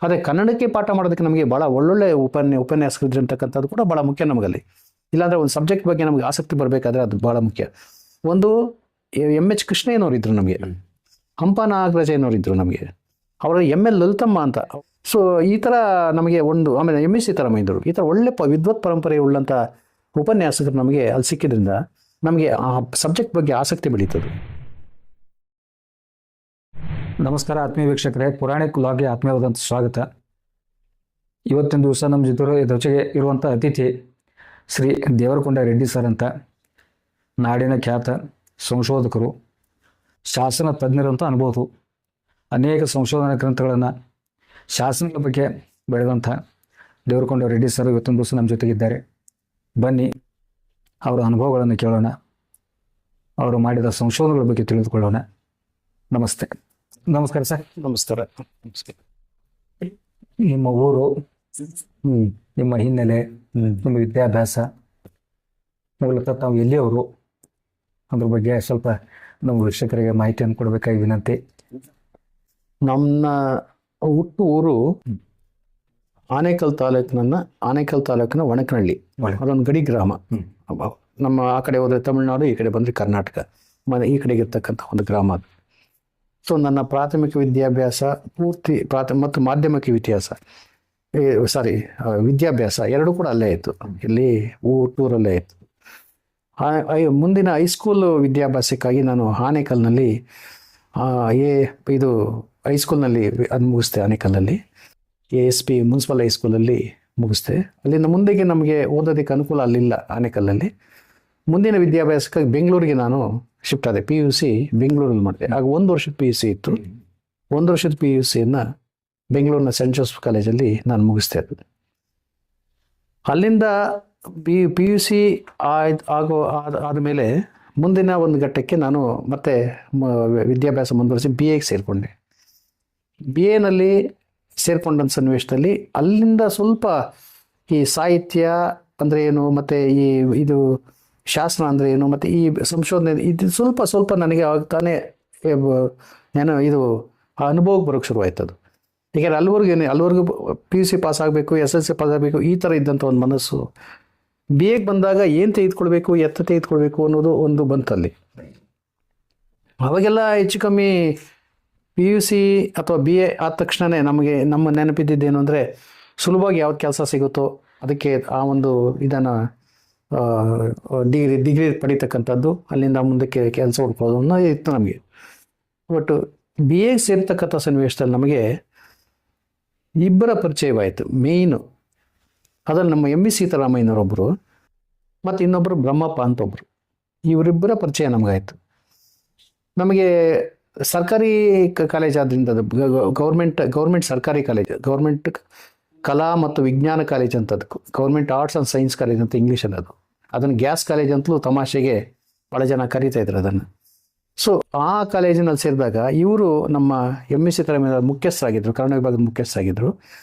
ಆದರೆ ಕನ್ನಡಕ್ಕೆ ಪಾಠ ಮಾಡೋದಕ್ಕೆ ನಮಗೆ ಭಾಳ ಒಳ್ಳೊಳ್ಳೆ ಉಪನ್ಯಾಸಕರು ಅಂತಕ್ಕಂಥದ್ದು ಕೂಡ ಭಾಳ ಮುಖ್ಯ ನಮಗಲ್ಲಿ. ಇಲ್ಲಾಂದರೆ ಒಂದು ಸಬ್ಜೆಕ್ಟ್ ಬಗ್ಗೆ ನಮಗೆ ಆಸಕ್ತಿ ಬರಬೇಕಾದ್ರೆ ಅದು ಭಾಳ ಮುಖ್ಯ. ಒಂದು ಎಮ್.ಎಚ್. ಕೃಷ್ಣಯ್ಯನವರು ಇದ್ದರು ನಮಗೆ, ಹಂಪ ನಾಗರಾಜಯ್ಯನವರು ನಮಗೆ, ಅವರ ಎಮ್.ಎಲ್. ಲಲಿತಮ್ಮ ಅಂತ. ಸೊ ಈ ಥರ ನಮಗೆ ಒಂದು, ಆಮೇಲೆ ಎಮ್.ಎಸ್. ಸೀತಾರಾಮಯ್ಯ ಇದ್ದರು. ಈ ಥರ ಒಳ್ಳೆ ವಿದ್ವತ್ ಪರಂಪರೆ ಉಳ್ಳಂಥ ಉಪನ್ಯಾಸಕರು ನಮಗೆ ಅಲ್ಲಿ ಸಿಕ್ಕಿದ್ರಿಂದ ನಮಗೆ ಆ ಸಬ್ಜೆಕ್ಟ್ ಬಗ್ಗೆ ಆಸಕ್ತಿ ಬೆಳೀತದೆ. ನಮಸ್ಕಾರ ಆತ್ಮೀಯ ವೀಕ್ಷಕರೇ, ಪುರಾಣಿಕ್ ವ್ಲಾಗ್ಗೆ ಆತ್ಮೀಯವಾದಂಥ ಸ್ವಾಗತ. ಇವತ್ತಿನ ದಿವಸ ನಮ್ಮ ಜೊತೆಗೆ ಇರುವಂಥ ಅತಿಥಿ ಶ್ರೀ ದೇವರಕೊಂಡ ರೆಡ್ಡಿ ಸರ್ ಅಂತ, ನಾಡಿನ ಖ್ಯಾತ ಸಂಶೋಧಕರು, ಶಾಸನ ತಜ್ಞರಂತ ಅನ್ಬೋದು. ಅನೇಕ ಸಂಶೋಧನಾ ಗ್ರಂಥಗಳನ್ನು, ಶಾಸನಗಳ ಬಗ್ಗೆ ಬೆಳೆದಂಥ ದೇವರಕೊಂಡ ರೆಡ್ಡಿ ಸರ್ ಇವತ್ತಿನ ದಿವಸ ನಮ್ಮ ಜೊತೆಗಿದ್ದಾರೆ. ಬನ್ನಿ ಅವರ ಅನುಭವಗಳನ್ನು ಕೇಳೋಣ, ಅವರು ಮಾಡಿದ ಸಂಶೋಧನೆಗಳ ಬಗ್ಗೆ ತಿಳಿದುಕೊಳ್ಳೋಣ. ನಮಸ್ತೆ. ನಮಸ್ಕಾರ ಸರ್. ನಮಸ್ಕಾರ. ನಿಮ್ಮ ಊರು, ನಿಮ್ಮ ಹಿನ್ನೆಲೆ, ನಿಮ್ಮ ವಿದ್ಯಾಭ್ಯಾಸ, ಮೂಲತಃ ತಾವು ಎಲ್ಲಿಯವರು, ಅದ್ರ ಬಗ್ಗೆ ಸ್ವಲ್ಪ ನಮ್ಮ ವೀಕ್ಷಕರಿಗೆ ಮಾಹಿತಿಯನ್ನು ಕೊಡಬೇಕಾಗಿ ವಿನಂತಿ. ನಮ್ಮ ಹುಟ್ಟು ಊರು ಆನೇಕಲ್ ತಾಲೂಕಿನ ಒಣಕನಹಳ್ಳಿ. ಅದೊಂದು ಗಡಿ ಗ್ರಾಮ. ನಮ್ಮ ಆ ಕಡೆ ಹೋದರೆ ತಮಿಳುನಾಡು, ಈ ಕಡೆ ಬಂದರೆ ಕರ್ನಾಟಕ, ಈ ಕಡೆಗೆ ಇರ್ತಕ್ಕಂಥ ಒಂದು ಗ್ರಾಮ ಅದು. ಸೊ ನನ್ನ ಪ್ರಾಥಮಿಕ ವಿದ್ಯಾಭ್ಯಾಸ ಮತ್ತು ಮಾಧ್ಯಮಿಕ ವಿದ್ಯಾಭ್ಯಾಸ ಎರಡೂ ಕೂಡ ಅಲ್ಲೇ ಇತ್ತು. ಇಲ್ಲಿ ಊರಲ್ಲೇ ಇತ್ತು. ಮುಂದಿನ ಹೈಸ್ಕೂಲ್ ವಿದ್ಯಾಭ್ಯಾಸಕ್ಕಾಗಿ ನಾನು ಆನೇಕಲ್ನಲ್ಲಿ ಹೈಸ್ಕೂಲ್ನಲ್ಲಿ ಅದು ಮುಗಿಸ್ದೆ. ಆನೇಕಲ್ನಲ್ಲಿ ASP ಮುನ್ಸಿಪಲ್ ಹೈಸ್ಕೂಲಲ್ಲಿ ಮುಗಿಸ್ದೆ. ಅಲ್ಲಿಂದ ಮುಂದೆಗೆ ನಮಗೆ ಓದೋದಕ್ಕೆ ಅನುಕೂಲ ಅಲ್ಲಿಲ್ಲ ಆನೇಕಲ್ಲಲ್ಲಿ. ಮುಂದಿನ ವಿದ್ಯಾಭ್ಯಾಸಕ್ಕಾಗಿ ಬೆಂಗಳೂರಿಗೆ ನಾನು ಶಿಫ್ಟ್ ಆದೆ. PUC ಬೆಂಗಳೂರಲ್ಲಿ ಮಾಡಿದೆ. ಆಗ 1 ವರ್ಷದ PUC ಇತ್ತು. 1 ವರ್ಷದ PUCಯನ್ನು ಬೆಂಗಳೂರಿನ ಸೆಂಟ್ ಜೋಸೆಫ್ ಕಾಲೇಜಲ್ಲಿ ನಾನು ಮುಗಿಸ್ದೆ. ಅಲ್ಲಿಂದ PUC ಆದಮೇಲೆ ಮುಂದಿನ ಒಂದು ಘಟ್ಟಕ್ಕೆ ನಾನು ಮತ್ತೆ ವಿದ್ಯಾಭ್ಯಾಸ ಮುಂದುವರಿಸಿ BAಗೆ ಸೇರಿಕೊಂಡೆ. BAನಲ್ಲಿ ಸೇರಿಕೊಂಡಂಥ ಸನ್ನಿವೇಶದಲ್ಲಿ ಅಲ್ಲಿಂದ ಸ್ವಲ್ಪ ಈ ಸಾಹಿತ್ಯ ಅಂದರೆ ಏನು, ಮತ್ತು ಇದು ಶಾಸ್ತ್ರ ಅಂದರೆ ಏನು, ಮತ್ತು ಈ ಸಂಶೋಧನೆ ಇದು ಸ್ವಲ್ಪ ನನಗೆ ಆಗ್ತಾನೆ ಇದು ಅನುಭವಕ್ಕೆ ಬರೋಕ್ಕೆ ಶುರುವಾಯ್ತದು. ಯಾಕೆಂದರೆ ಅಲ್ಲಿವರೆಗೂ PUC ಪಾಸ್ ಆಗಬೇಕು, SSLC ಪಾಸ್ ಆಗಬೇಕು, ಈ ಥರ ಇದ್ದಂಥ ಒಂದು ಮನಸ್ಸು. BAಗೆ ಬಂದಾಗ ಏನು ತೆಗೆದುಕೊಳ್ಬೇಕು, ತೆಗೆದುಕೊಳ್ಬೇಕು ಅನ್ನೋದು ಒಂದು ಬಂತಲ್ಲಿ. ಅವಾಗೆಲ್ಲ ಹೆಚ್ಚು ಕಮ್ಮಿ PUC ಅಥವಾ BA ಆದ ತಕ್ಷಣವೇ ನಮ್ಮ ನೆನಪಿದ್ದೇನು ಅಂದರೆ ಸುಲಭವಾಗಿ ಯಾವ್ದು ಕೆಲಸ ಸಿಗುತ್ತೋ ಅದಕ್ಕೆ ಆ ಒಂದು ಇದನ್ನು ಡಿಗ್ರಿ ಪಡಿತಕ್ಕಂಥದ್ದು, ಅಲ್ಲಿಂದ ಮುಂದಕ್ಕೆ ಕೆಲಸ ಹುಡ್ಕೊಳ್ಳೋದು ಅನ್ನೋ ಇತ್ತು ನಮಗೆ. ಬಟ್ BAಗೆ ಸೇರ್ತಕ್ಕಂಥ ಸನ್ನಿವೇಶದಲ್ಲಿ ನಮಗೆ ಇಬ್ಬರ ಪರಿಚಯವಾಯಿತು. ಮೇಯ್ನು ಅದರಲ್ಲಿ ನಮ್ಮ M.V. ಸೀತಾರಾಮಯ್ಯನವರೊಬ್ಬರು ಮತ್ತು ಇನ್ನೊಬ್ಬರು ಬ್ರಹ್ಮಪ್ಪ ಅಂತ ಒಬ್ಬರು. ಇವರಿಬ್ಬರ ಪರಿಚಯ ನಮಗಾಯಿತು. ನಮಗೆ ಸರ್ಕಾರಿ ಕಾಲೇಜ್ ಆದ್ದರಿಂದ ಅದು ಗೌರ್ಮೆಂಟ್ ಸರ್ಕಾರಿ ಕಾಲೇಜ್, ಗೌರ್ಮೆಂಟ್ ಕಲಾ ಮತ್ತು ವಿಜ್ಞಾನ ಕಾಲೇಜ್ ಅಂತದ್ದು, government arts and science college ಅಂತ ಇಂಗ್ಲೀಷಲ್ಲಿ ಅದನ್ನು ಗ್ಯಾಸ್ ಕಾಲೇಜ್ ಅಂತಲೂ ತಮಾಷೆಗೆ ಭಾಳ ಜನ ಕರೀತಾ ಇದ್ರು ಅದನ್ನು. ಸೊ ಆ ಕಾಲೇಜಿನಲ್ಲಿ ಸೇರಿದಾಗ ಇವರು ನಮ್ಮ M.V. ಸೀತಾರಾಮಯ್ಯ ಮುಖ್ಯಸ್ಥರಾಗಿದ್ದರು, ಕನ್ನಡ ವಿಭಾಗದ ಮುಖ್ಯಸ್ಥರಾಗಿದ್ದರು.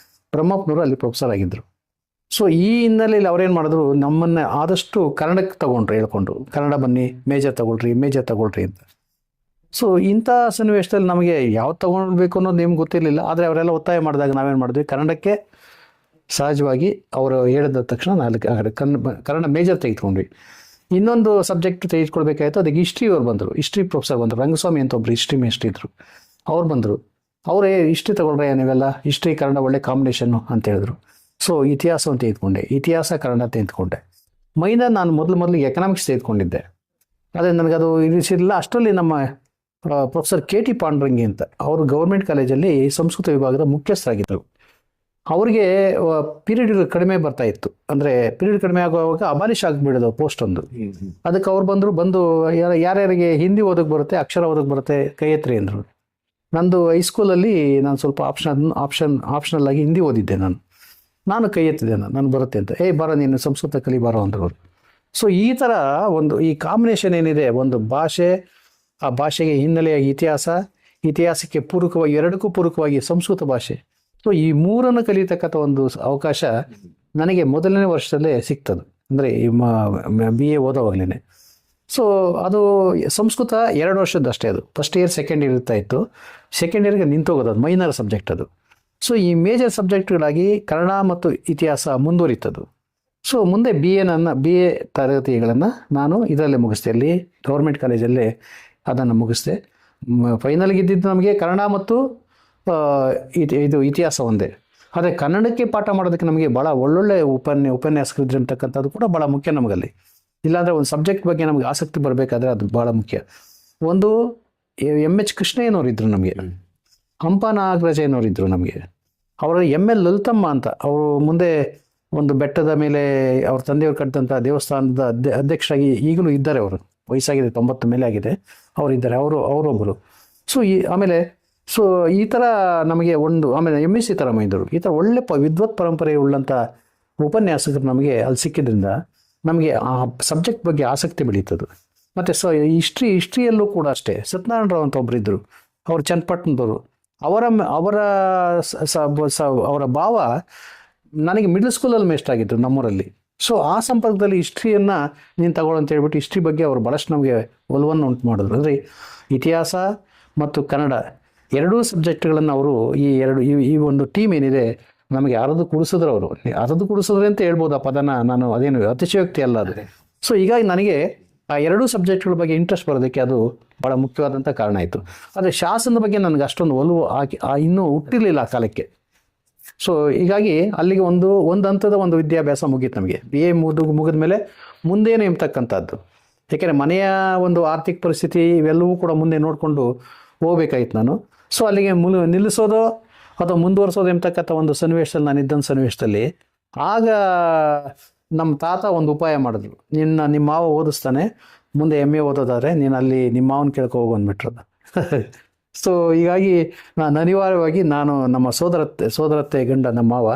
ಬ್ರಹ್ಮಪ್ಪನವರು ಅಲ್ಲಿ ಪ್ರೊಫೆಸರ್ ಆಗಿದ್ದರು. ಸೊ ಈ ಹಿನ್ನೆಲೆಯಲ್ಲಿ ಅವ್ರೇನು ಮಾಡಿದ್ರು, ನಮ್ಮನ್ನು ಆದಷ್ಟು ಕನ್ನಡಕ್ಕೆ ಹೇಳ್ಕೊಂಡ್ರು, ಕನ್ನಡ ಬನ್ನಿ ಮೇಜರ್ ತಗೊಳ್ರಿ ಅಂತ. ಸೊ ಇಂಥ ಸನ್ನಿವೇಶದಲ್ಲಿ ನಮಗೆ ಯಾವ್ದು ತೊಗೊಳ್ಬೇಕು ಅನ್ನೋದು ನಿಮ್ಗೆ ಗೊತ್ತಿರಲಿಲ್ಲ. ಆದರೆ ಅವರೆಲ್ಲ ಒತ್ತಾಯ ಮಾಡಿದಾಗ ನಾವೇನು ಮಾಡಿದ್ವಿ, ಕನ್ನಡಕ್ಕೆ ಸಹಜವಾಗಿ ಅವರು ಹೇಳಿದ ತಕ್ಷಣ ಕನ್ನಡ ಮೇಜರ್ ತೆಗೆದುಕೊಂಡ್ವಿ. ಇನ್ನೊಂದು ಸಬ್ಜೆಕ್ಟ್ ತೆಗೆದುಕೊಳ್ಬೇಕಾಯ್ತು, ಅದಕ್ಕೆ ಹಿಸ್ಟ್ರಿ ಪ್ರೊಫೆಸರ್ ಬಂದರು, ರಂಗಸ್ವಾಮಿ ಅಂತ ಒಬ್ಬರು ಹಿಸ್ಟ್ರಿ ಮೇಸ್ಟ್ರಿ ಇದ್ದರು. ಅವ್ರು ಬಂದರು. ಅವರೇ ಹಿಸ್ಟ್ರಿ ತೊಗೊಳ್ರೆ ನೀವೆಲ್ಲ, ಹಿಸ್ಟ್ರಿ ಕನ್ನಡ ಒಳ್ಳೆ ಕಾಂಬಿನೇಷನ್ನು ಅಂತ ಹೇಳಿದ್ರು. ಸೊ ಇತಿಹಾಸವನ್ನು ತೆಗೆದುಕೊಂಡೆ, ಇತಿಹಾಸ ಕನ್ನಡ ತೆಗೆದುಕೊಂಡೆ. ನಾನು ಮೊದಲು ಎಕನಾಮಿಕ್ಸ್ ತೆಗೆದುಕೊಂಡಿದ್ದೆ. ಅದೇ ನನಗದು ಇರಿಸಿರಲಿಲ್ಲ. ಅಷ್ಟರಲ್ಲಿ ನಮ್ಮ ಪ್ರೊಫೆಸರ್ KT ಪಾಂಡುರಂಗಿ ಅಂತ, ಅವರು ಗೌರ್ಮೆಂಟ್ ಕಾಲೇಜಲ್ಲಿ ಸಂಸ್ಕೃತ ವಿಭಾಗದ ಮುಖ್ಯಸ್ಥರಾಗಿದ್ದರು. ಅವರಿಗೆ ಪೀರಿಯಡ್ ಕಡಿಮೆ ಬರ್ತಾ ಇತ್ತು. ಅಂದರೆ ಪೀರಿಯಡ್ ಕಡಿಮೆ ಆಗುವಾಗ ಅಬಾಲಿಷ್ ಆಗಿಬಿಡೋದು ಪೋಸ್ಟ್ ಒಂದು. ಅದಕ್ಕೆ ಅವ್ರು ಬಂದು ಯಾರ್ಯಾರಿಗೆ ಹಿಂದಿ ಓದೋಕ್ಕೆ ಬರುತ್ತೆ, ಅಕ್ಷರ ಓದೋಕ್ಕೆ ಬರುತ್ತೆ, ಕೈ ಎತ್ತರಿ ಅಂದರು. ನಂದು ಹೈಸ್ಕೂಲಲ್ಲಿ ನಾನು ಸ್ವಲ್ಪ ಆಪ್ಷನಲ್ ಆಗಿ ಹಿಂದಿ ಓದಿದ್ದೆ. ನಾನು ಕೈ ಎತ್ತಿದ್ದೆ, ನಾನು ಬರುತ್ತೆ ಅಂತ. ಬರೋ ನೀನು ಸಂಸ್ಕೃತ ಕಲಿ ಬರೋ ಅಂದರು ಅವರು. ಸೊ ಈ ಥರ ಈ ಕಾಂಬಿನೇಷನ್ ಏನಿದೆ, ಒಂದು ಭಾಷೆ, ಆ ಭಾಷೆಗೆ ಹಿನ್ನೆಲೆಯಾಗಿ ಇತಿಹಾಸಕ್ಕೆ ಪೂರಕವಾಗಿ, ಎರಡಕ್ಕೂ ಪೂರಕವಾಗಿ ಸಂಸ್ಕೃತ ಭಾಷೆ. ಸೊ ಈ ಮೂರನ್ನು ಕಲಿಯತಕ್ಕಂಥ ಒಂದು ಅವಕಾಶ ನನಗೆ ಮೊದಲನೇ ವರ್ಷದಲ್ಲೇ ಸಿಗ್ತದೆ, ಅಂದರೆ BA ಓದೋವಾಗಲೇ. ಸೊ ಅದು ಸಂಸ್ಕೃತ 2 ವರ್ಷದ ಅಷ್ಟೇ. ಅದು ಫಸ್ಟ್ ಇಯರ್ ಸೆಕೆಂಡ್ ಇಯರ್ ಇರ್ತಾಯಿತ್ತು. ಸೆಕೆಂಡ್ ಇಯರ್ಗೆ ನಿಂತೋಗೋದು, ಅದು ಮೈನರ್ ಸಬ್ಜೆಕ್ಟ್ ಅದು. ಸೊ ಈ ಮೇಜರ್ ಸಬ್ಜೆಕ್ಟ್ಗಳಾಗಿ ಕನ್ನಡ ಮತ್ತು ಇತಿಹಾಸ ಮುಂದುವರಿತದ್ದು. ಸೊ ಮುಂದೆ ಬಿ ಎ ತರಗತಿಗಳನ್ನು ನಾನು ಇದರಲ್ಲೇ ಮುಗಿಸ್ದೆ, ಅಲ್ಲಿ ಗೌರ್ಮೆಂಟ್ ಕಾಲೇಜಲ್ಲೇ ಅದನ್ನು ಮುಗಿಸ್ದೆ. ಫೈನಲ್ಗೆ ಇದ್ದಿದ್ದು ನಮಗೆ ಕನ್ನಡ ಮತ್ತು ಇದು ಇತಿಹಾಸ ಒಂದೇ. ಆದರೆ ಕನ್ನಡಕ್ಕೆ ಪಾಠ ಮಾಡೋದಕ್ಕೆ ನಮಗೆ ಭಾಳ ಒಳ್ಳೊಳ್ಳೆ ಉಪನ್ಯಾಸಕರು ಇದ್ದಿರ್ತಕ್ಕಂಥದ್ದು ಕೂಡ ಭಾಳ ಮುಖ್ಯ ನಮಗಲ್ಲಿ. ಇಲ್ಲಾಂದರೆ ಒಂದು ಸಬ್ಜೆಕ್ಟ್ ಬಗ್ಗೆ ನಮಗೆ ಆಸಕ್ತಿ ಬರಬೇಕಾದ್ರೆ ಅದು ಭಾಳ ಮುಖ್ಯ. ಒಂದು ಎಚ್ ಕೃಷ್ಣಯ್ಯನವ್ರು ಇದ್ದರು ನಮಗೆ, ಹಂಪ ನಾಗರಾಜಯ್ಯನವ್ರು ಇದ್ದರು ನಮಗೆ, ಅವರ ML ಲಲಿತಮ್ಮ ಅಂತ, ಅವರು ಮುಂದೆ ಒಂದು ಬೆಟ್ಟದ ಮೇಲೆ ಅವ್ರ ತಂದೆಯವರು ಕಟ್ಟಿದಂಥ ದೇವಸ್ಥಾನದ ಅಧ್ಯಕ್ಷರಾಗಿ ಈಗಲೂ ಇದ್ದಾರೆ. ಅವರು ವಯಸ್ಸಾಗಿದೆ, 90 ಮೇಲೆ ಆಗಿದೆ, ಅವರಿದ್ದಾರೆ. ಅವರೊಬ್ಬರು. ಸೊ ಈ ಥರ ನಮಗೆ ಆಮೇಲೆ MSc ಥರಮ್ಮ ಇದ್ದರು. ಈ ಥರ ಒಳ್ಳೆ ವಿದ್ವತ್ ಪರಂಪರೆ ಉಳ್ಳಂಥ ಉಪನ್ಯಾಸಕರು ನಮಗೆ ಅಲ್ಲಿ ಸಿಕ್ಕಿದ್ರಿಂದ ನಮಗೆ ಆ ಸಬ್ಜೆಕ್ಟ್ ಬಗ್ಗೆ ಆಸಕ್ತಿ ಬೆಳೀತದ್ದು. ಮತ್ತು ಹಿಸ್ಟ್ರಿಯಲ್ಲೂ ಕೂಡ ಅಷ್ಟೇ. ಸತ್ಯನಾರಾಯಣ ರಾವ್ ಅಂತ ಒಬ್ಬರು ಇದ್ದರು, ಅವರು ಚನ್ನಪಟ್ಟಣದವರು. ಅವರ ಭಾವ ನನಗೆ ಮಿಡ್ಲ್ ಸ್ಕೂಲಲ್ಲಿ ಮೇಸ್ಟ್ ಆಗಿದ್ರು ನಮ್ಮೂರಲ್ಲಿ. ಸೊ ಆ ಸಂಪರ್ಕದಲ್ಲಿ ಹಿಸ್ಟ್ರಿಯನ್ನು ನೀನು ತಗೊಳ್ಳೋ ಅಂತ ಹೇಳ್ಬಿಟ್ಟು ಹಿಸ್ಟ್ರಿ ಬಗ್ಗೆ ಅವರು ಭಾಳಷ್ಟು ನಮಗೆ ಒಲವನ್ನು ಉಂಟು ಮಾಡಿದ್ರು. ಅಂದರೆ ಇತಿಹಾಸ ಮತ್ತು ಕನ್ನಡ ಎರಡೂ ಸಬ್ಜೆಕ್ಟ್ಗಳನ್ನು ಅವರು ಈ ಒಂದು ಟೀಮ್ ಏನಿದೆ ನಮಗೆ ಅರದು ಕುಡಿಸಿದ್ರು. ಅರದು ಕುಡಿಸಿದ್ರೆ ಅಂತ ಹೇಳ್ಬೋದು ಆ ಪದನ, ನಾನು ಅದೇನು ಅತಿಶಯೋಕ್ತಿ ಅಲ್ಲ ಅದು. ಸೊ ಹೀಗಾಗಿ ನನಗೆ ಆ ಎರಡೂ ಸಬ್ಜೆಕ್ಟ್ಗಳ ಬಗ್ಗೆ ಇಂಟ್ರೆಸ್ಟ್ ಬರೋದಕ್ಕೆ ಅದು ಭಾಳ ಮುಖ್ಯವಾದಂಥ ಕಾರಣ ಆಯಿತು. ಆದರೆ ಶಾಸನದ ಬಗ್ಗೆ ನನಗೆ ಅಷ್ಟೊಂದು ಒಲವು ಇನ್ನೂ ಹುಟ್ಟಿರಲಿಲ್ಲ ಆ ಕಾಲಕ್ಕೆ. ಸೊ ಹೀಗಾಗಿ ಅಲ್ಲಿಗೆ ಒಂದು ಹಂತದ ಒಂದು ವಿದ್ಯಾಭ್ಯಾಸ ಮುಗೀತು ನಮಗೆ. BA ಮುಗಿದ ಮೇಲೆ ಮುಂದೇನು ಎಂಬತಕ್ಕಂಥದ್ದು. ಯಾಕೆಂದರೆ ಮನೆಯ ಒಂದು ಆರ್ಥಿಕ ಪರಿಸ್ಥಿತಿ ಇವೆಲ್ಲವೂ ಕೂಡ ಮುಂದೆ ನೋಡಿಕೊಂಡು ಹೋಗ್ಬೇಕಾಯ್ತು ನಾನು. ಸೊ ಅಲ್ಲಿಗೆ ನಿಲ್ಲಿಸೋದು ಅಥವಾ ಮುಂದುವರಿಸೋದು ಎಂಬತಕ್ಕಂಥ ಒಂದು ಸನ್ನಿವೇಶದಲ್ಲಿ ನಾನಿದ್ದಂಥ ಸನ್ನಿವೇಶದಲ್ಲಿ ಆಗ ನಮ್ಮ ತಾತ ಒಂದು ಉಪಾಯ ಮಾಡಿದ್ರು. ನಿಮ್ಮ ಮಾವ ಓದಿಸ್ತಾನೆ, ಮುಂದೆ MA ಓದೋದಾದರೆ ನೀನು ಅಲ್ಲಿ ನಿಮ್ಮ ಮಾವನ ಕೇಳ್ಕೊ ಹೋಗು ಅಂದ್ಬಿಟ್ರು. ಸೊ ಹೀಗಾಗಿ ನಾನು ಅನಿವಾರ್ಯವಾಗಿ ನಮ್ಮ ಸೋದರತ್ತೆ ಗಂಡ ನಮ್ಮ ಮಾವ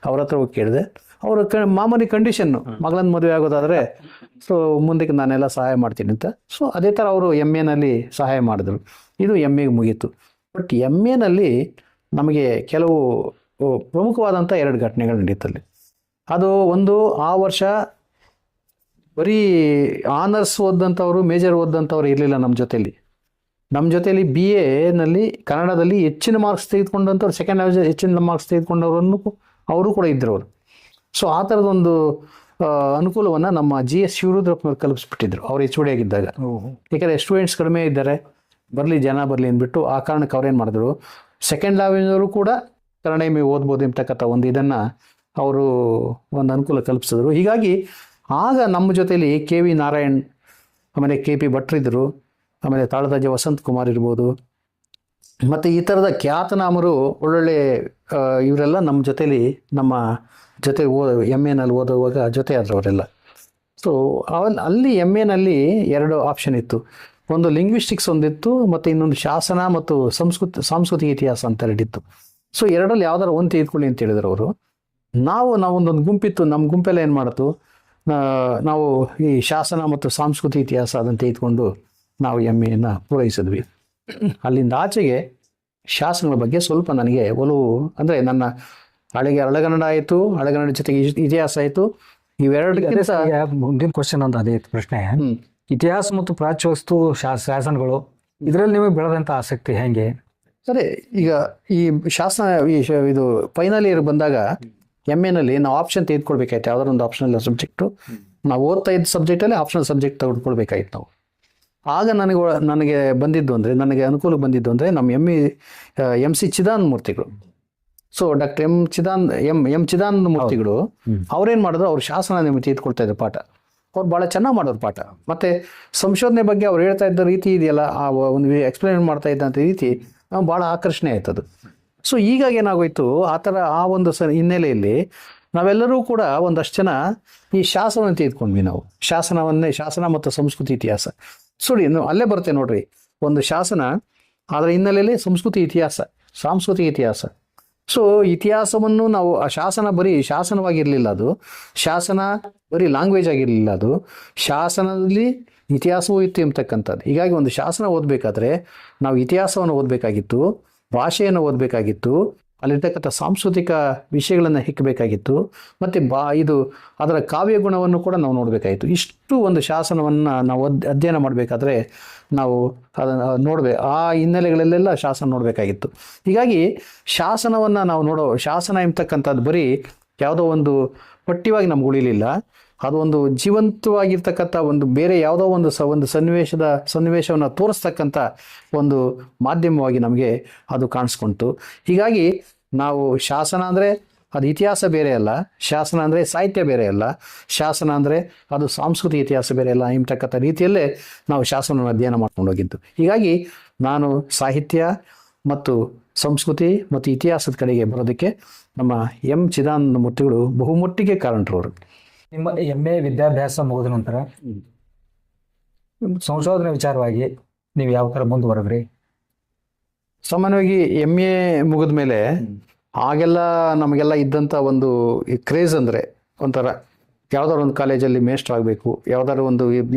ಅವ್ರ ಹತ್ರ ಹೋಗಿ ಕೇಳಿದೆ. ಅವರು ಮಾಮೂಲಿ ಕಂಡೀಷನ್ನು, ಮಗಳನ್ನ ಮದುವೆ ಆಗೋದಾದರೆ ಸೊ ಮುಂದಕ್ಕೆ ನಾನೆಲ್ಲ ಸಹಾಯ ಮಾಡ್ತೀನಿ ಅಂತ. ಸೊ ಅದೇ ಥರ ಅವರು MAನಲ್ಲಿ ಸಹಾಯ ಮಾಡಿದ್ರು. ಇದು MAಗೆ ಮುಗೀತು. ಬಟ್ MAನಲ್ಲಿ ನಮಗೆ ಕೆಲವು ಪ್ರಮುಖವಾದಂಥ 2 ಘಟನೆಗಳು ನಡೀತಲ್ಲಿ. ಅದು ಒಂದು, ಆ ವರ್ಷ ಬರೀ ಆನರ್ಸ್ ಓದಂಥವ್ರು, ಮೇಜರ್ ಓದಂಥವ್ರು ಇರಲಿಲ್ಲ ನಮ್ಮ ಜೊತೆಯಲ್ಲಿ. BAನಲ್ಲಿ ಕನ್ನಡದಲ್ಲಿ ಹೆಚ್ಚಿನ ಮಾರ್ಕ್ಸ್ ತೆಗೆದುಕೊಂಡಂಥವ್ರು, ಸೆಕೆಂಡ್ ಲ್ಯಾಂಗ್ವೇಜ್ ಹೆಚ್ಚಿನ ಮಾರ್ಕ್ಸ್ ತೆಗೆದುಕೊಂಡವ್ರನ್ನು ಅವರು ಕೂಡ ಇದ್ದರು ಅವರು. ಸೊ ಆ ಥರದೊಂದು ಅನುಕೂಲವನ್ನು ನಮ್ಮ GS ಶಿವರುದ್ರಪ್ಪನವ್ರು ಕಲ್ಪಿಸ್ಬಿಟ್ಟಿದ್ರು ಅವ್ರು HOD ಆಗಿದ್ದಾಗ. ಯಾಕೆಂದರೆ ಸ್ಟೂಡೆಂಟ್ಸ್ ಕಡಿಮೆ ಇದ್ದಾರೆ, ಜನ ಬರಲಿ ಅಂದ್ಬಿಟ್ಟು ಆ ಕಾರಣಕ್ಕೆ ಅವ್ರೇನು ಮಾಡಿದ್ರು, ಸೆಕೆಂಡ್ ಲ್ಯಾಂಗ್ವೇಜ್ನವರು ಕೂಡ ಕನ್ನಡ MA ಓದ್ಬೋದು ಎಂಬತಕ್ಕಂಥ ಒಂದು ಇದನ್ನು ಅವರು ಒಂದು ಅನುಕೂಲ ಕಲ್ಪಿಸಿದ್ರು. ಹೀಗಾಗಿ ಆಗ ನಮ್ಮ ಜೊತೆಯಲ್ಲಿ KV ನಾರಾಯಣ್, ಆಮೇಲೆ KP ಭಟ್ರಿದ್ರು, ಆಮೇಲೆ ತಾಳದಾಜ ವಸಂತ್ ಕುಮಾರ್ ಇರ್ಬೋದು, ಮತ್ತು ಈ ಥರದ ಖ್ಯಾತನಾಮರು ಒಳ್ಳೊಳ್ಳೆ ಇವರೆಲ್ಲ ನಮ್ಮ ಜೊತೆಲಿ ನಮ್ಮ ಜೊತೆ MAನಲ್ಲಿ ಓದುವಾಗ ಜೊತೆ ಆದರು ಅವರೆಲ್ಲ. ಸೊ ಅಲ್ಲಿ MAನಲ್ಲಿ 2 ಆಪ್ಷನ್ ಇತ್ತು. ಒಂದು ಲಿಂಗ್ವಿಸ್ಟಿಕ್ಸ್ ಒಂದಿತ್ತು, ಮತ್ತು ಇನ್ನೊಂದು ಶಾಸನ ಮತ್ತು ಸಾಂಸ್ಕೃತಿಕ ಇತಿಹಾಸ ಅಂತ 2 ಇತ್ತು. ಸೊ 2ರಲ್ಲಿ ಯಾವ್ದಾರು ಒಂದು ತೆಗೆದುಕೊಳ್ಳಿ ಅಂತ ಹೇಳಿದ್ರು ಅವರು. ನಾವೊಂದೊಂದು ಗುಂಪಿತ್ತು, ನಮ್ಮ ಗುಂಪೆಲ್ಲ ಏನು ಮಾಡಿತು, ನಾವು ಈ ಶಾಸನ ಮತ್ತು ಸಾಂಸ್ಕೃತಿಕ ಇತಿಹಾಸ ಅದನ್ನು ತೆಗೆದುಕೊಂಡು ನಾವು MAನ ಪೂರೈಸಿದ್ವಿ. ಅಲ್ಲಿಂದ ಆಚೆಗೆ ಶಾಸನಗಳ ಬಗ್ಗೆ ಸ್ವಲ್ಪ ನನಗೆ ಒಲವು, ಅಂದರೆ ನನ್ನ ಹಳೆಗನ್ನಡ ಆಯಿತು, ಹಳೆಗನ್ನಡ ಜೊತೆಗೆ ಇತಿಹಾಸ ಆಯಿತು, ಇವೆರಡಕ್ಕಿಂತ ಮುಂದಿನ ಕ್ವಶನ್ ಅಂತ ಅದೇ ಪ್ರಶ್ನೆ. ಇತಿಹಾಸ ಮತ್ತು ಪ್ರಾಚ್ಯವಸ್ತು ಶಾಸನಗಳು ಇದರಲ್ಲಿ ನಿಮಗೆ ಬೆಳೆದಂಥ ಆಸಕ್ತಿ ಹೇಗೆ? ಸರಿ, ಈಗ ಈ ಶಾಸನ ಇದು ಫೈನಲ್ ಇಯರ್ ಬಂದಾಗ MAನಲ್ಲಿ ನಾವು ಆಪ್ಷನ್ ತೆಗೆದುಕೊಳ್ಬೇಕಾಯ್ತು. ಯಾವ್ದಾದ್ರು ಒಂದು ಆಪ್ಷನಲ್ ಸಬ್ಜೆಕ್ಟು ನಾವು ಓದ್ತಾ ಇದ್ದ ಸಬ್ಜೆಕ್ಟಲ್ಲಿ ಆಪ್ಷನಲ್ ಸಬ್ಜೆಕ್ಟ್ ತೆಗೆದುಕೊಳ್ಬೇಕಾಯ್ತು ನಾವು. ಆಗ ನನಗೆ ಬಂದಿದ್ದು ಅಂದರೆ, ನನಗೆ ಅನುಕೂಲಕ್ಕೆ ಬಂದಿದ್ದು ಅಂದರೆ ನಮ್ಮ MC ಚಿದಾನಂದ ಮೂರ್ತಿಗಳು. ಸೊ ಡಾಕ್ಟರ್ ಎಂ ಚಿದಾನಂದ ಮೂರ್ತಿಗಳು ಅವ್ರೇನು ಮಾಡಿದ್ರು, ಅವ್ರು ಶಾಸನ ನಿಮಗೆ ತೆಗೆದುಕೊಳ್ತಾ ಇದ್ರು ಪಾಠ. ಅವ್ರು ಭಾಳ ಚೆನ್ನಾಗಿ ಮಾಡೋರು ಪಾಠ. ಮತ್ತು ಸಂಶೋಧನೆ ಬಗ್ಗೆ ಅವ್ರು ಹೇಳ್ತಾ ಇದ್ದ ರೀತಿ ಇದೆಯಲ್ಲ, ಆ ಒಂದು ಎಕ್ಸ್ಪ್ಲೇನ್ ಮಾಡ್ತಾ ಇದ್ದಂಥ ರೀತಿ ಭಾಳ ಆಕರ್ಷಣೆ ಆಯ್ತದು. ಸೊ ಹೀಗಾಗಿ ಏನಾಗೋಯ್ತು, ಆ ಥರ ಆ ಒಂದು ಹಿನ್ನೆಲೆಯಲ್ಲಿ ನಾವೆಲ್ಲರೂ ಕೂಡ ಒಂದಷ್ಟು ಜನ ಈ ಶಾಸನವನ್ನು ತೆಗೆದುಕೊಂಡ್ವಿ ನಾವು. ಶಾಸನ ಮತ್ತು ಸಂಸ್ಕೃತಿ ಇತಿಹಾಸ. ಸುಡಿ ಅಲ್ಲೇ ಬರುತ್ತೆ ನೋಡ್ರಿ, ಒಂದು ಶಾಸನ, ಅದರ ಹಿನ್ನೆಲೆಯಲ್ಲಿ ಸಾಂಸ್ಕೃತಿಕ ಇತಿಹಾಸ. ಸೊ ಇತಿಹಾಸವನ್ನು ನಾವು, ಆ ಶಾಸನ ಬರೀ ಶಾಸನವಾಗಿರಲಿಲ್ಲ, ಅದು ಶಾಸನ ಬರೀ ಲ್ಯಾಂಗ್ವೇಜ್ ಆಗಿರಲಿಲ್ಲ, ಅದು ಶಾಸನದಲ್ಲಿ ಇತಿಹಾಸವೂ ಇತ್ತು ಎಂಬತಕ್ಕಂಥದ್ದು. ಹೀಗಾಗಿ ಒಂದು ಶಾಸನ ಓದಬೇಕಾದ್ರೆ ನಾವು ಇತಿಹಾಸವನ್ನು ಓದಬೇಕಾಗಿತ್ತು, ಭಾಷೆಯನ್ನು ಓದಬೇಕಾಗಿತ್ತು, ಅಲ್ಲಿರ್ತಕ್ಕಂಥ ಸಾಂಸ್ಕೃತಿಕ ವಿಷಯಗಳನ್ನು ಹೆಕ್ಕಬೇಕಾಗಿತ್ತು, ಮತ್ತು ಇದು ಅದರ ಕಾವ್ಯ ಗುಣವನ್ನು ಕೂಡ ನಾವು ನೋಡಬೇಕಾಗಿತ್ತು. ಇಷ್ಟು ಒಂದು ಶಾಸನವನ್ನು ನಾವು ಅಧ್ಯಯನ ಮಾಡಬೇಕಾದ್ರೆ ನಾವು ಅದನ್ನು ಆ ಹಿನ್ನೆಲೆಗಳಲ್ಲೆಲ್ಲ ಶಾಸನ ನೋಡಬೇಕಾಗಿತ್ತು. ಹೀಗಾಗಿ ಶಾಸನವನ್ನು ನಾವು ಶಾಸನ ಎಂಬತಕ್ಕಂಥದ್ದು ಬರೀ ಯಾವುದೋ ಒಂದು ಪಠ್ಯವಾಗಿ ನಮ್ಗೆ ಉಳಿಲಿಲ್ಲ, ಅದು ಒಂದು ಜೀವಂತವಾಗಿರ್ತಕ್ಕಂಥ ಒಂದು ಬೇರೆ ಯಾವುದೋ ಒಂದು ಸನ್ನಿವೇಶವನ್ನು ತೋರಿಸ್ತಕ್ಕಂಥ ಒಂದು ಮಾಧ್ಯಮವಾಗಿ ನಮಗೆ ಅದು ಕಾಣಿಸ್ಕೊಂತು. ಹೀಗಾಗಿ ನಾವು ಶಾಸನ ಅಂದರೆ ಅದು ಇತಿಹಾಸ ಬೇರೆ ಅಲ್ಲ, ಶಾಸನ ಅಂದರೆ ಸಾಹಿತ್ಯ ಬೇರೆ ಅಲ್ಲ, ಶಾಸನ ಅಂದರೆ ಅದು ಸಾಂಸ್ಕೃತಿಕ ಇತಿಹಾಸ ಬೇರೆ ಅಲ್ಲ ಎಂಬತಕ್ಕಂಥ ರೀತಿಯಲ್ಲೇ ನಾವು ಶಾಸನವನ್ನು ಅಧ್ಯಯನ ಮಾಡ್ಕೊಂಡು ಹೋಗಿದ್ದು. ಹೀಗಾಗಿ ನಾನು ಸಾಹಿತ್ಯ ಮತ್ತು ಸಂಸ್ಕೃತಿ ಮತ್ತು ಇತಿಹಾಸದ ಕಡೆಗೆ ಬರೋದಕ್ಕೆ ನಮ್ಮ ಎಂ ಚಿದಾನಂದ ಮೂರ್ತಿಗಳು ಬಹುಮಟ್ಟಿಗೆ ಕಾರಣರು. ನಿಮ್ಮ MA ವಿದ್ಯಾಭ್ಯಾಸ ಮುಗಿದ ನಂತರ ಸಂಶೋಧನೆ ವಿಚಾರವಾಗಿ ನೀವು ಯಾವ ಥರ ಮುಂದುವರೆದ್ರಿ? ಸಾಮಾನ್ಯವಾಗಿ MA ಮುಗಿದ ಮೇಲೆ ಆಗೆಲ್ಲ ನಮಗೆಲ್ಲ ಇದ್ದಂಥ ಒಂದು ಕ್ರೇಜ್ ಅಂದರೆ ಒಂಥರ ಯಾವ್ದಾದ್ರು ಒಂದು ಕಾಲೇಜಲ್ಲಿ ಮೇಸ್ಟ್ರ್ ಆಗಬೇಕು, ಯಾವ್ದಾದ್ರು ಒಂದು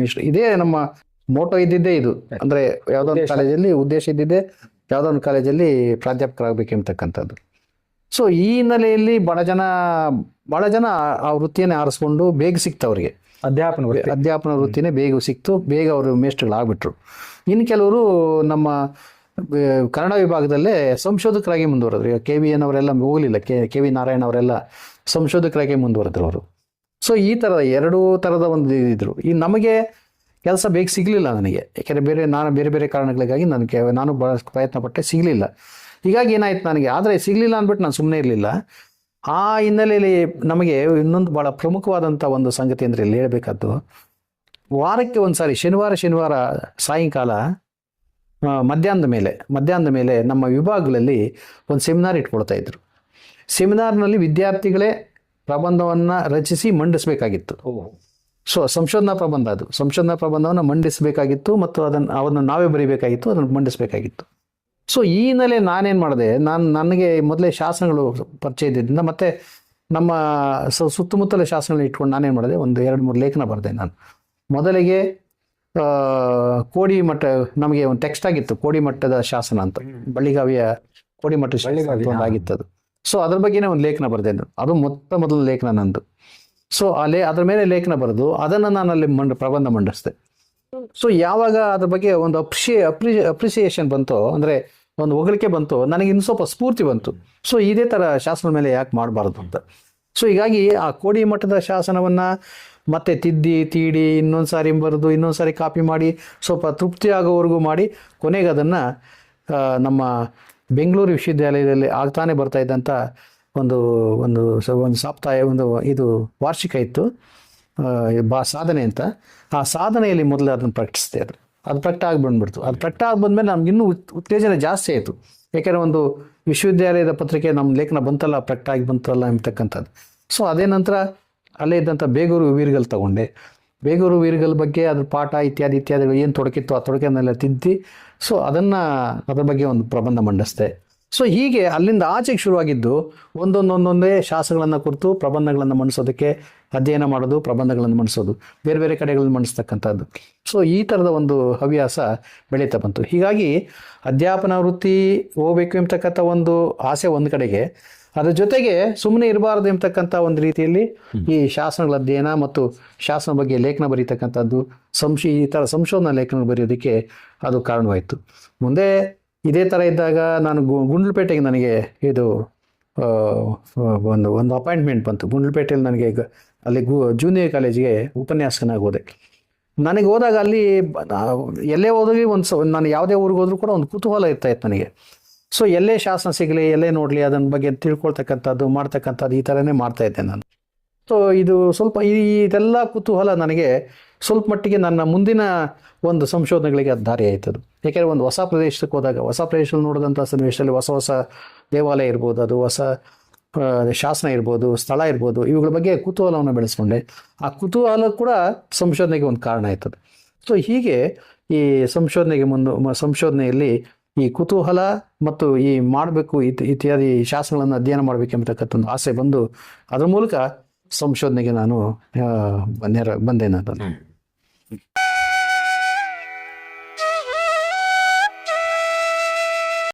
ಇದೇ ನಮ್ಮ ಮೋಟೋ ಇದ್ದಿದ್ದೇ ಇದು. ಅಂದರೆ ಯಾವ್ದಾದ್ರು ಕಾಲೇಜಲ್ಲಿ ಉದ್ದೇಶ ಇದ್ದಿದ್ದೆ ಯಾವ್ದೋ ಒಂದು ಕಾಲೇಜಲ್ಲಿ ಪ್ರಾಧ್ಯಾಪಕರಾಗಬೇಕು ಎಂಬತಕ್ಕಂಥದ್ದು. ಸೊ ಈ ಹಿನ್ನೆಲೆಯಲ್ಲಿ ಭಾಳ ಜನ ಆ ವೃತ್ತಿಯನ್ನೇ ಆರಿಸ್ಕೊಂಡು ಬೇಗ ಸಿಕ್ತು ಅವರಿಗೆ. ಅಧ್ಯಾಪನ ವೃತ್ತಿನೇ ಬೇಗ ಸಿಕ್ತು, ಬೇಗ ಅವರು ಮೇಸ್ಟ್ರುಗಳಾಗ್ಬಿಟ್ರು. ಇನ್ನು ಕೆಲವರು ನಮ್ಮ ಕನ್ನಡ ವಿಭಾಗದಲ್ಲೇ ಸಂಶೋಧಕರಾಗಿ ಮುಂದುವರೆದ್ರು. ಈಗ KVN ಅವರೆಲ್ಲ ಹೋಗಲಿಲ್ಲ, KV ನಾರಾಯಣ ಅವರೆಲ್ಲ ಸಂಶೋಧಕರಾಗಿ ಮುಂದುವರೆದ್ರು ಅವರು. ಸೊ ಈ ಥರದ ಎರಡೂ ಥರದ ಒಂದು ಇದ್ರು. ಈ ನಮಗೆ ಕೆಲಸ ಬೇಗ ಸಿಗಲಿಲ್ಲ ನನಗೆ, ಯಾಕೆಂದರೆ ನಾನು ಬೇರೆ ಬೇರೆ ಕಾರಣಗಳಿಗಾಗಿ ನಾನು ಭಾಳ ಪ್ರಯತ್ನ ಪಟ್ಟೆ, ಸಿಗಲಿಲ್ಲ. ಹೀಗಾಗಿ ಏನಾಯ್ತು ನನಗೆ, ಆದರೆ ಸಿಗಲಿಲ್ಲ ಅಂದ್ಬಿಟ್ಟು ನಾನು ಸುಮ್ಮನೆ ಇರಲಿಲ್ಲ. ಆ ಹಿನ್ನೆಲೆಯಲ್ಲಿ ನಮಗೆ ಇನ್ನೊಂದು ಭಾಳ ಪ್ರಮುಖವಾದಂಥ ಒಂದು ಸಂಗತಿ ಅಂದರೆ ಇಲ್ಲಿ ಹೇಳಬೇಕಾದ್ದು, ವಾರಕ್ಕೆ ಒಂದು ಸಾರಿ ಶನಿವಾರ ಸಾಯಂಕಾಲ ಮಧ್ಯಾಹ್ನದ ಮೇಲೆ ನಮ್ಮ ವಿಭಾಗಗಳಲ್ಲಿ ಒಂದು ಸೆಮಿನಾರ್ ಇಟ್ಕೊಳ್ತಾ ಇದ್ರು. ಸೆಮಿನಾರ್ನಲ್ಲಿ ವಿದ್ಯಾರ್ಥಿಗಳೇ ಪ್ರಬಂಧವನ್ನು ರಚಿಸಿ ಮಂಡಿಸಬೇಕಾಗಿತ್ತು. ಸೊ ಸಂಶೋಧನಾ ಪ್ರಬಂಧವನ್ನು ಮಂಡಿಸಬೇಕಾಗಿತ್ತು ಮತ್ತು ಅದನ್ನು ನಾವೇ ಬರೀಬೇಕಾಗಿತ್ತು, ಅದನ್ನು ಮಂಡಿಸಬೇಕಾಗಿತ್ತು. ಸೊ ಈ ಹಿನ್ನೆಲೆ ನಾನೇನು ಮಾಡಿದೆ, ನನಗೆ ಮೊದಲೇ ಶಾಸನಗಳು ಪರಿಚಯ ಇದ್ದಿದ್ದರಿಂದ ಮತ್ತು ನಮ್ಮ ಸುತ್ತಮುತ್ತಲ ಶಾಸನಗಳು ಇಟ್ಕೊಂಡು ನಾನೇನು ಮಾಡಿದೆ, ಒಂದು 2-3 ಲೇಖನ ಬರೆದೆ. ನಾನು ಮೊದಲಿಗೆ ಕೋಡಿಮಠ, ನಮಗೆ ಒಂದು ಟೆಕ್ಸ್ಟ್ ಆಗಿತ್ತು ಕೋಡಿಮಠದ ಶಾಸನ ಅಂತ, ಬಳ್ಳಿಗಾವಿಯ ಕೋಡಿಮಠ ಶಾಸನ ಆಗಿತ್ತದು. ಸೊ ಅದ್ರ ಬಗ್ಗೆನೇ ಒಂದು ಲೇಖನ ಬರೆದೆ. ಅದು ಮೊದಲ ಲೇಖನ ನಂದು. ಸೊ ಅದ್ರ ಮೇಲೆ ಲೇಖನ ಬರೆದು ಅದನ್ನು ನಾನು ಅಲ್ಲಿ ಪ್ರಬಂಧ ಮಂಡಿಸಿದೆ. ಸೊ ಯಾವಾಗ ಅದ್ರ ಬಗ್ಗೆ ಒಂದು ಅಪ್ರಿಸಿಯೇಷನ್ ಬಂತು, ಅಂದರೆ ಒಂದು ಹೊಗಳಿಕೆ ಬಂತು, ನನಗೆ ಇನ್ನು ಸ್ವಲ್ಪ ಸ್ಫೂರ್ತಿ ಬಂತು. ಸೊ ಇದೇ ಥರ ಶಾಸನದ ಮೇಲೆ ಯಾಕೆ ಮಾಡಬಾರ್ದು ಅಂತ. ಸೊ ಹೀಗಾಗಿ ಆ ಕೋಡಿಮಠದ ಶಾಸನವನ್ನು ಮತ್ತೆ ತೀಡಿ ಇನ್ನೊಂದು ಸಾರಿ ಬರೆದು ಇನ್ನೊಂದು ಸಾರಿ ಕಾಪಿ ಮಾಡಿ ಸ್ವಲ್ಪ ತೃಪ್ತಿ ಆಗೋವರೆಗೂ ಮಾಡಿ ಕೊನೆಗೆ ಅದನ್ನು ನಮ್ಮ ಬೆಂಗಳೂರು ವಿಶ್ವವಿದ್ಯಾಲಯದಲ್ಲಿ ಆಗ್ತಾನೆ ಬರ್ತಾ ಇದ್ದಂಥ ಒಂದು ಸಾಪ್ತಾಹ, ಇದು ವಾರ್ಷಿಕ ಇತ್ತು, ಸಾಧನೆ ಅಂತ. ಆ ಸಾಧನೆಯಲ್ಲಿ ಮೊದಲು ಅದನ್ನು ಪ್ರಕಟಿಸಿದೆ. ಅದು ಪ್ರಕಟ ಆಗಿ ಬಂದ್ಬಿಡ್ತು. ಅದು ಪ್ರಕಟ ಆಗಿ ಬಂದಮೇಲೆ ನಮ್ಗೆ ಇನ್ನೂ ಉತ್ತೇಜನ ಜಾಸ್ತಿ ಆಯಿತು. ಯಾಕೆಂದರೆ ಒಂದು ವಿಶ್ವವಿದ್ಯಾಲಯದ ಪತ್ರಿಕೆ ನಮ್ಮ ಲೇಖನ ಪ್ರಕಟ ಆಗಿ ಬಂತಲ್ಲ ಎಂಬತಕ್ಕಂಥದ್ದು. ಸೊ ಅದೇ ನಂತರ ಅಲ್ಲೇ ಇದ್ದಂಥ ಬೇಗೂರು ವೀರ್ಗಲ್ ತಗೊಂಡೆ. ಬೇಗೂರು ವೀರ್ಗಲ್ ಬಗ್ಗೆ ಅದ್ರ ಪಾಠ ಇತ್ಯಾದಿಗಳು ಏನು ತೊಡಕಿತ್ತು ಆ ತೊಡಕನ್ನೆಲ್ಲ ತಿದ್ದಿ ಸೊ ಅದ್ರ ಬಗ್ಗೆ ಒಂದು ಪ್ರಬಂಧ ಮಂಡಿಸಿದೆ. ಸೊ ಹೀಗೆ ಅಲ್ಲಿಂದ ಆಚೆಗೆ ಶುರುವಾಗಿದ್ದು ಒಂದೊಂದೇ ಶಾಸನಗಳನ್ನು ಕುರಿತು ಪ್ರಬಂಧಗಳನ್ನು ಮಂಡಿಸೋದಕ್ಕೆ ಅಧ್ಯಯನ ಮಾಡೋದು, ಪ್ರಬಂಧಗಳನ್ನು ಮಂಡಿಸೋದು, ಬೇರೆ ಬೇರೆ ಕಡೆಗಳನ್ನು ಮಂಡಿಸ್ತಕ್ಕಂಥದ್ದು. ಸೊ ಈ ಥರದ ಒಂದು ಹವ್ಯಾಸ ಬೆಳೀತಾ ಬಂತು. ಹೀಗಾಗಿ ಅಧ್ಯಾಪನ ವೃತ್ತಿ ಹೋಗ್ಬೇಕು ಎಂಬತಕ್ಕಂಥ ಒಂದು ಆಸೆ ಒಂದು ಕಡೆಗೆ, ಅದ್ರ ಜೊತೆಗೆ ಸುಮ್ಮನೆ ಇರಬಾರ್ದು ಎಂಬತಕ್ಕಂಥ ಒಂದು ರೀತಿಯಲ್ಲಿ ಈ ಶಾಸನಗಳ ಅಧ್ಯಯನ ಮತ್ತು ಶಾಸನ ಬಗ್ಗೆ ಲೇಖನ ಬರೀತಕ್ಕಂಥದ್ದು, ಈ ಥರ ಸಂಶೋಧನಾ ಲೇಖನ ಬರೆಯೋದಕ್ಕೆ ಅದು ಕಾರಣವಾಯಿತು. ಮುಂದೆ ಇದೇ ಥರ ಇದ್ದಾಗ ನಾನು ಗುಂಡ್ಲುಪೇಟೆಗೆ ನನಗೆ ಇದು ಒಂದು ಅಪಾಯಿಂಟ್ಮೆಂಟ್ ಬಂತು. ಗುಂಡ್ಲುಪೇಟೆಯಲ್ಲಿ ನನಗೆ ಅಲ್ಲಿ ಜೂನಿಯರ್ ಕಾಲೇಜಿಗೆ ಉಪನ್ಯಾಸಕನಾಗಿ ಹೋದೆ. ನನಗೆ ಹೋದಾಗ ಅಲ್ಲಿ ಎಲ್ಲೇ ಹೋದ್ರೂ ನಾನು ಯಾವುದೇ ಊರಿಗೆ ಹೋದ್ರೂ ಕೂಡ ಒಂದು ಕುತೂಹಲ ಇರ್ತಾಯಿತ್ತು ನನಗೆ. ಸೊ ಎಲ್ಲೇ ಶಾಸನ ಸಿಗಲಿ, ಎಲ್ಲೇ ನೋಡಲಿ, ಅದನ್ನ ಬಗ್ಗೆ ತಿಳ್ಕೊಳ್ತಕ್ಕಂಥದ್ದು ಮಾಡ್ತಕ್ಕಂಥದ್ದು ಈ ಥರನೇ ಮಾಡ್ತಾಯಿದ್ದೆ ನಾನು. ಸೊ ಇದು ಸ್ವಲ್ಪ ಇದೆಲ್ಲ ಕುತೂಹಲ ನನಗೆ ಸ್ವಲ್ಪ ಮಟ್ಟಿಗೆ ನನ್ನ ಮುಂದಿನ ಒಂದು ಸಂಶೋಧನೆಗಳಿಗೆ ಅದು ದಾರಿ ಆಯ್ತದು. ಯಾಕೆಂದರೆ ಒಂದು ಹೊಸ ಪ್ರದೇಶಕ್ಕೆ ಹೋದಾಗ, ಹೊಸ ಪ್ರದೇಶದಲ್ಲಿ ನೋಡಿದಂಥ ಸನ್ನಿವೇಶದಲ್ಲಿ ಹೊಸ ದೇವಾಲಯ ಇರ್ಬೋದು, ಅದು ಹೊಸ ಶಾಸನ ಇರ್ಬೋದು, ಸ್ಥಳ ಇರ್ಬೋದು, ಇವುಗಳ ಬಗ್ಗೆ ಕುತೂಹಲವನ್ನು ಬೆಳೆಸ್ಕೊಂಡೆ. ಆ ಕುತೂಹಲ ಕೂಡ ಸಂಶೋಧನೆಗೆ ಒಂದು ಕಾರಣ ಆಯ್ತದೆ. ಸೊ ಹೀಗೆ ಈ ಸಂಶೋಧನೆಯಲ್ಲಿ ಈ ಕುತೂಹಲ ಮತ್ತು ಈ ಮಾಡಬೇಕು ಇತ್ಯಾದಿ ಶಾಸನಗಳನ್ನು ಅಧ್ಯಯನ ಮಾಡಬೇಕೆಂಬತಕ್ಕಂಥ ಒಂದು ಆಸೆ ಬಂದು ಅದರ ಮೂಲಕ ಸಂಶೋಧನೆಗೆ ನಾನು ಬಂದೆ ನಾನು.